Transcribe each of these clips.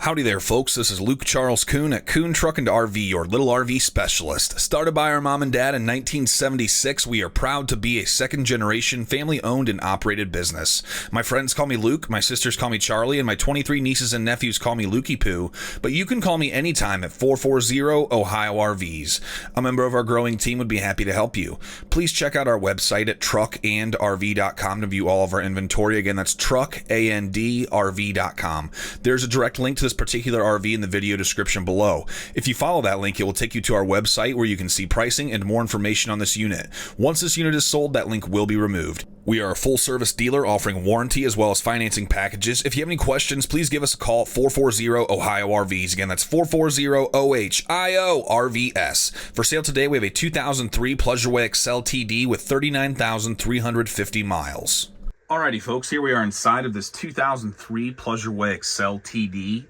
Howdy there, folks. This is Luke Charles Kuhn at Kuhn Truck and RV, your little RV specialist. Started by our mom and dad in 1976, we are proud to be a second-generation, family-owned and operated business. My friends call me Luke, my sisters call me Charlie, and my 23 nieces and nephews call me Lukey Poo, but you can call me anytime at 440-OHIO RVs. A member of our growing team would be happy to help you. Please check out our website at truckandrv.com to view all of our inventory. Again, that's truckandrv.com. There's a direct link to this particular RV in the video description below. If you follow that link, it will take you to our website where you can see pricing and more information on this unit. Once this unit is sold, that link will be removed. We are a full-service dealer offering warranty as well as financing packages. If you have any questions, please give us a call at 440-OHIO RVs. Again, that's 440-OHIO RVS. For sale today, we have a 2003 Pleasureway Excel TD with 39,350 miles. Alrighty, folks, here we are inside of this 2003 Pleasureway Excel TD.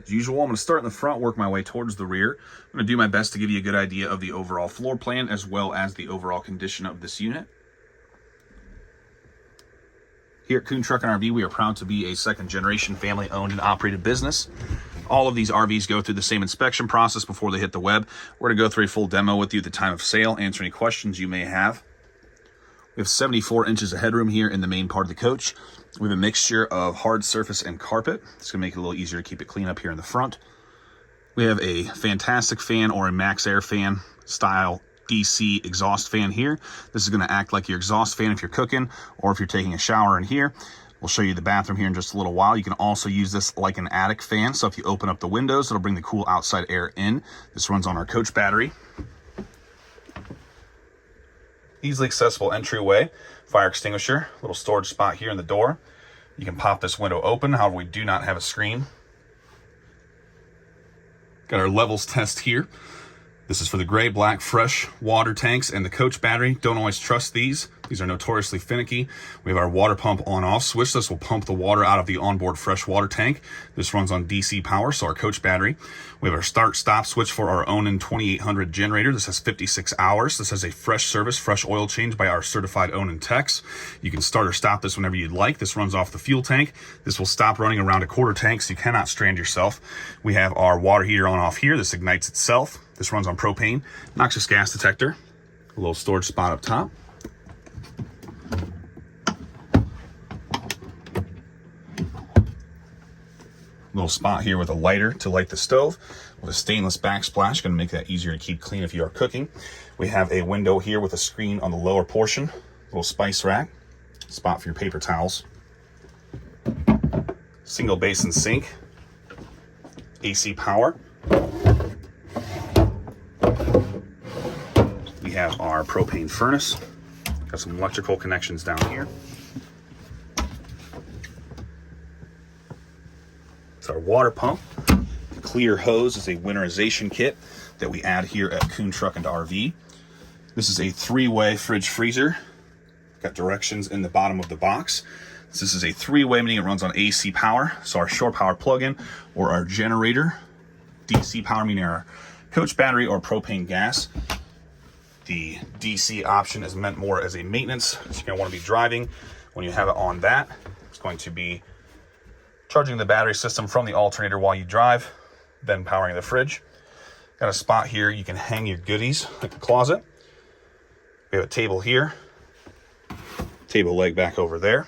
As usual, I'm going to start in the front, work my way towards the rear. I'm going to do my best to give you a good idea of the overall floor plan as well as the overall condition of this unit. Here at Kuhn Truck and RV, we are proud to be a second-generation family-owned and operated business. All of these RVs go through the same inspection process before they hit the web. We're going to go through a full demo with you at the time of sale, answer any questions you may have. We have 74 inches of headroom here in the main part of the coach. We have a mixture of hard surface and carpet. It's going to make it a little easier to keep it clean up here in the front. We have a fantastic fan or a max air fan style DC exhaust fan here. This is going to act like your exhaust fan if you're cooking or if you're taking a shower in here. We'll show you the bathroom here in just a little while. You can also use this like an attic fan. So if you open up the windows, it'll bring the cool outside air in. This runs on our coach battery. Easily accessible entryway, fire extinguisher, little storage spot here in the door. You can pop this window open, however we do not have a screen. Got our levels test here. This is for the gray, black, fresh water tanks and the coach battery. Don't always trust these. These are notoriously finicky. We have our water pump on-off switch. This will pump the water out of the onboard fresh water tank. This runs on DC power, so our coach battery. We have our start-stop switch for our Onan 2800 generator. This has 56 hours. This has a fresh service, fresh oil change by our certified Onan techs. You can start or stop this whenever you'd like. This runs off the fuel tank. This will stop running around a quarter tank, so you cannot strand yourself. We have our water heater on-off here. This ignites itself. This runs on propane. Noxious gas detector. A little storage spot up top. Little spot here with a lighter to light the stove with a stainless backsplash, going to make that easier to keep clean if you are cooking. We have a window here with a screen on the lower portion, little spice rack, spot for your paper towels, single basin sink, AC power. We have our propane furnace, got some electrical connections down here. It's our water pump. The clear hose is a winterization kit that we add here at Kuhn Truck and RV. This is a 3-way fridge freezer. Got directions in the bottom of the box. This is a 3-way, meaning it runs on AC power. So our shore power plug-in or our generator. DC power, meaning our coach battery or propane gas. The DC option is meant more as a maintenance. So you're going to want to be driving. When you have it on that, it's going to be charging the battery system from the alternator while you drive, then powering the fridge. Got a spot here you can hang your goodies, like a closet. We have a table here, table leg back over there.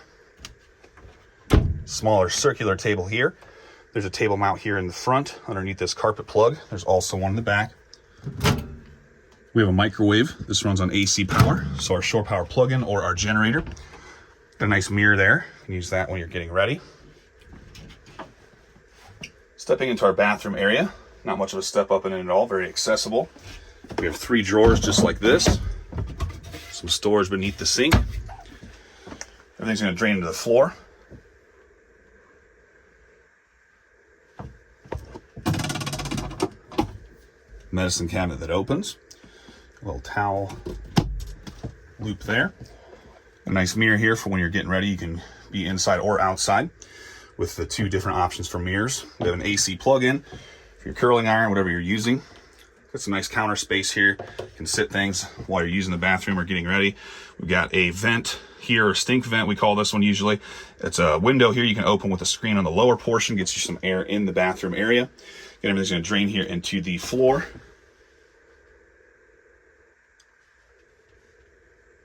Smaller circular table here. There's a table mount here in the front underneath this carpet plug. There's also one in the back. We have a microwave. This runs on AC power, so our shore power plug-in or our generator. Got a nice mirror there. You can use that when you're getting ready. Stepping into our bathroom area, not much of a step up in it at all, very accessible. We have 3 drawers just like this, some storage beneath the sink. Everything's going to drain into the floor. Medicine cabinet that opens, a little towel loop there. A nice mirror here for when you're getting ready. You can be inside or outside with the 2 different options for mirrors. We have an AC plug-in for your curling iron, whatever you're using. Got some nice counter space here. You can sit things while you're using the bathroom or getting ready. We've got a vent here, or stink vent, we call this one usually. It's a window here you can open with a screen on the lower portion, gets you some air in the bathroom area. Again, everything's gonna drain here into the floor.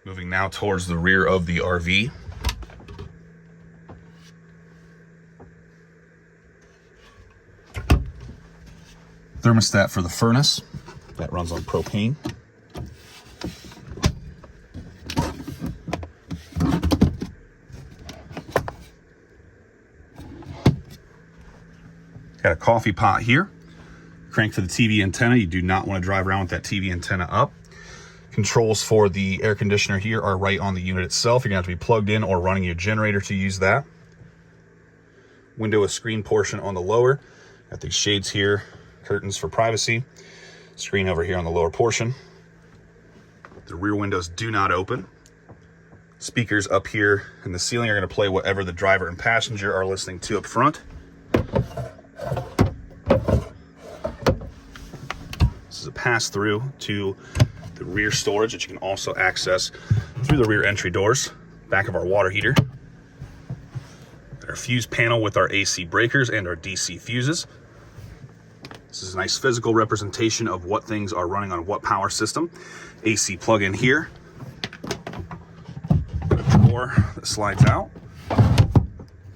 Moving now towards the rear of the RV. Thermostat for the furnace. That runs on propane. Got a coffee pot here. Crank for the TV antenna. You do not want to drive around with that TV antenna up. Controls for the air conditioner here are right on the unit itself. You're gonna have to be plugged in or running your generator to use that. Window with screen portion on the lower. Got these shades here, curtains for privacy. Screen over here on the lower portion. The rear windows do not open. Speakers up here in the ceiling are gonna play whatever the driver and passenger are listening to up front. This is a pass-through to the rear storage that you can also access through the rear entry doors. Back of our water heater. Our fuse panel with our AC breakers and our DC fuses. This is a nice physical representation of what things are running on what power system. AC plug-in here. Got a drawer that slides out.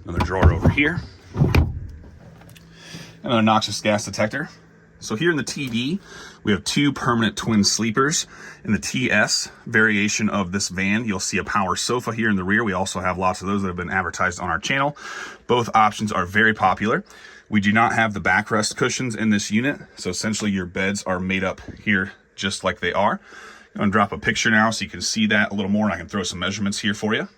Another drawer over here. Another noxious gas detector. So here in the TD, we have two permanent twin sleepers. In the TS variation of this van, you'll see a power sofa here in the rear. We also have lots of those that have been advertised on our channel. Both options are very popular. We do not have the backrest cushions in this unit. So essentially your beds are made up here just like they are. I'm gonna drop a picture now so you can see that a little more, and I can throw some measurements here for you.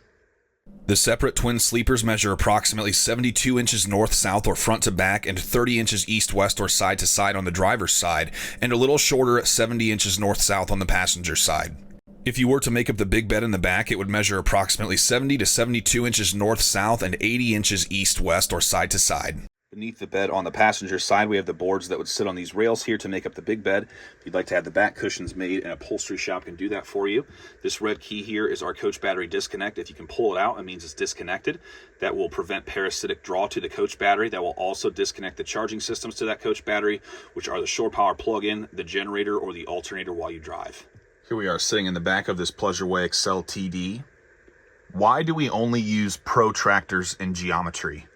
The separate twin sleepers measure approximately 72 inches north-south or front to back, and 30 inches east-west or side to side on the driver's side, and a little shorter at 70 inches north-south on the passenger side. If you were to make up the big bed in the back, it would measure approximately 70 to 72 inches north-south and 80 inches east-west or side to side. Beneath the bed on the passenger side, we have the boards that would sit on these rails here to make up the big bed. If you'd like to have the back cushions made, an upholstery shop can do that for you. This red key here is our coach battery disconnect. If you can pull it out, it means it's disconnected. That will prevent parasitic draw to the coach battery. That will also disconnect the charging systems to that coach battery, which are the shore power plug-in, the generator, or the alternator while you drive. Here we are sitting in the back of this Pleasureway Excel TD. Why do we only use protractors in geometry?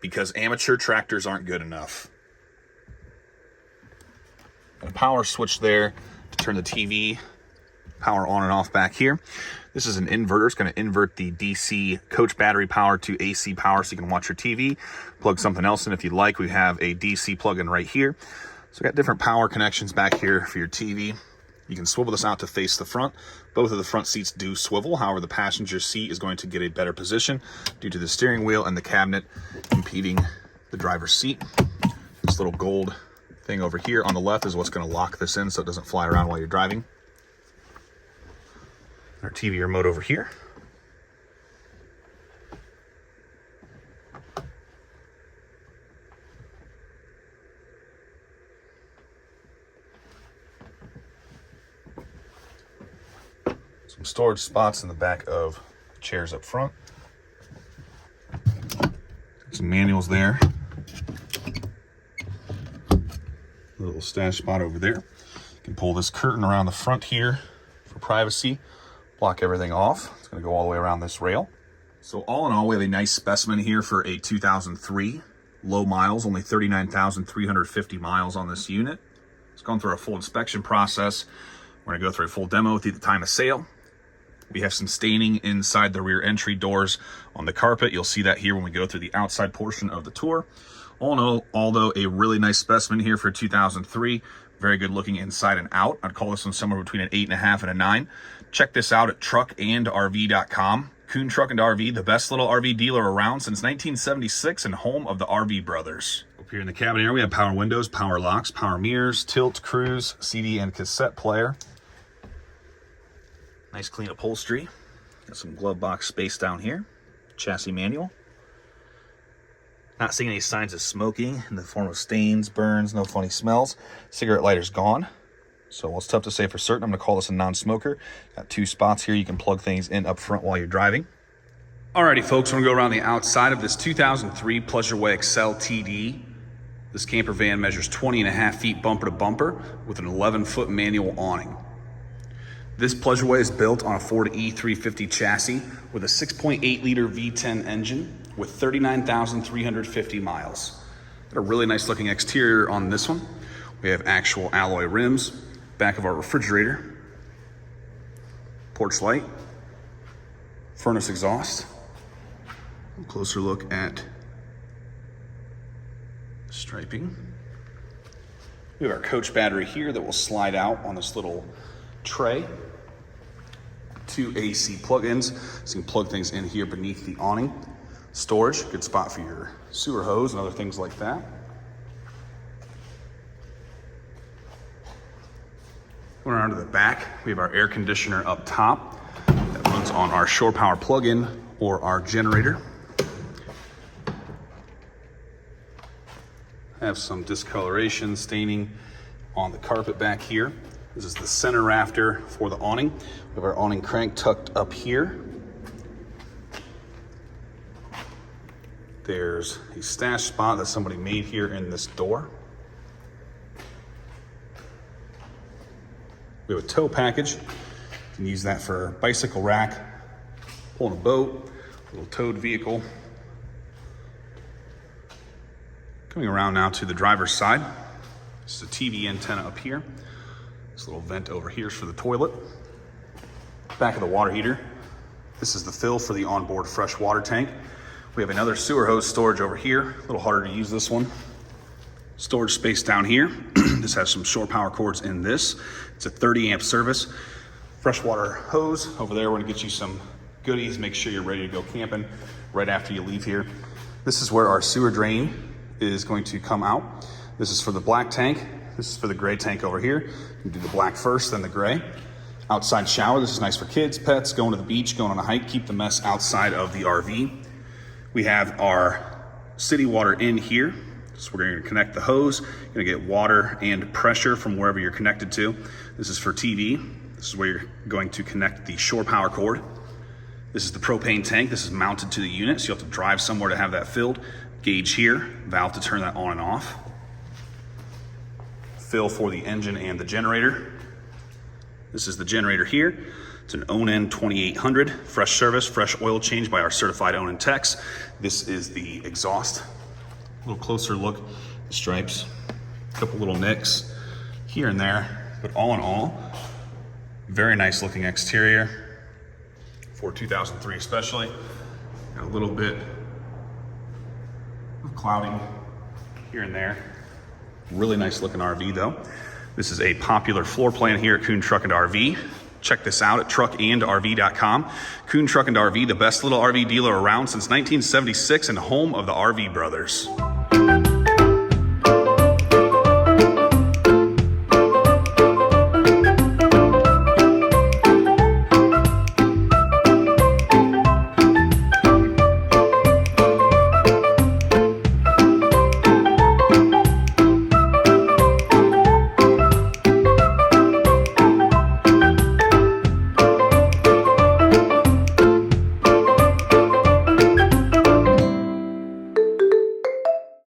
Because amateur tractors aren't good enough. A power switch there to turn the TV power on and off back here. This is an inverter. It's going to invert the DC coach battery power to AC power so you can watch your TV. Plug something else in if you'd like. We have a DC plug-in right here. So we got different power connections back here for your TV. You can swivel this out to face the front. Both of the front seats do swivel. However, the passenger seat is going to get a better position due to the steering wheel and the cabinet impeding the driver's seat. This little gold thing over here on the left is what's going to lock this in so it doesn't fly around while you're driving. Our TV remote over here. Some storage spots in the back of chairs up front. Some manuals there. A little stash spot over there. You can pull this curtain around the front here for privacy. Block everything off. It's going to go all the way around this rail. So all in all, we have a nice specimen here for a 2003. Low miles, only 39,350 miles on this unit. It's gone through a full inspection process. We're going to go through a full demo at the time of sale. We have some staining inside the rear entry doors on the carpet. You'll see that here when we go through the outside portion of the tour. All in all, although a really nice specimen here for 2003, very good looking inside and out. I'd call this one somewhere between an 8.5 and a 9. Check this out at truckandrv.com. Kuhn Truck and RV, the best little RV dealer around since 1976 and home of the RV brothers. Up here in the cabin area, we have power windows, power locks, power mirrors, tilt, cruise, CD and cassette player. Nice clean upholstery. Got some glove box space down here. Chassis manual. Not seeing any signs of smoking in the form of stains, burns, no funny smells. Cigarette lighter's gone. So while it's tough to say for certain, I'm gonna call this a non-smoker. Got 2 spots here you can plug things in up front while you're driving. Alrighty folks, we're gonna go around the outside of this 2003 Pleasureway Excel TD. This camper van measures 20.5 feet bumper to bumper with an 11-foot manual awning. This Pleasureway is built on a Ford E350 chassis with a 6.8 liter V10 engine with 39,350 miles. Got a really nice looking exterior on this one. We have actual alloy rims, back of our refrigerator, porch light, furnace exhaust. A closer look at striping. We have our coach battery here that will slide out on this little tray. 2 AC plug-ins, so you can plug things in here beneath the awning. Storage, good spot for your sewer hose and other things like that. Going around to the back, we have our air conditioner up top that runs on our shore power plug-in or our generator. I have some discoloration, staining on the carpet back here. This is the center rafter for the awning. We have our awning crank tucked up here. There's a stash spot that somebody made here in this door. We have a tow package. You can use that for a bicycle rack, pulling a boat, a little towed vehicle. Coming around now to the driver's side. This is a TV antenna up here. This little vent over here is for the toilet. Back of the water heater. This is the fill for the onboard fresh water tank. We have another sewer hose storage over here. A little harder to use this one. Storage space down here. This has some shore power cords in this. It's a 30 amp service. Freshwater hose over there. We're gonna get you some goodies. Make sure you're ready to go camping right after you leave here. This is where our sewer drain is going to come out. This is for the black tank. This is for the gray tank over here. You do the black first, then the gray. Outside shower. This is nice for kids, pets, going to the beach, going on a hike. Keep the mess outside of the RV. We have our city water in here. So we're going to connect the hose. You're going to get water and pressure from wherever you're connected to. This is for TV. This is where you're going to connect the shore power cord. This is the propane tank. This is mounted to the unit, so you'll have to drive somewhere to have that filled. Gauge here, valve to turn that on and off. Fill for the engine and the generator. This is the generator here. It's an Onan 2800, fresh service, fresh oil change by our certified Onan techs. This is the exhaust. A little closer look, the stripes, a couple little nicks here and there, but all in all, very nice looking exterior for 2003 especially. Got a little bit of clouding here and there. Really nice looking RV though. This is a popular floor plan here at Kuhn Truck and RV. Check this out at truckandrv.com. Kuhn Truck and RV, the best little RV dealer around since 1976 and home of the RV brothers.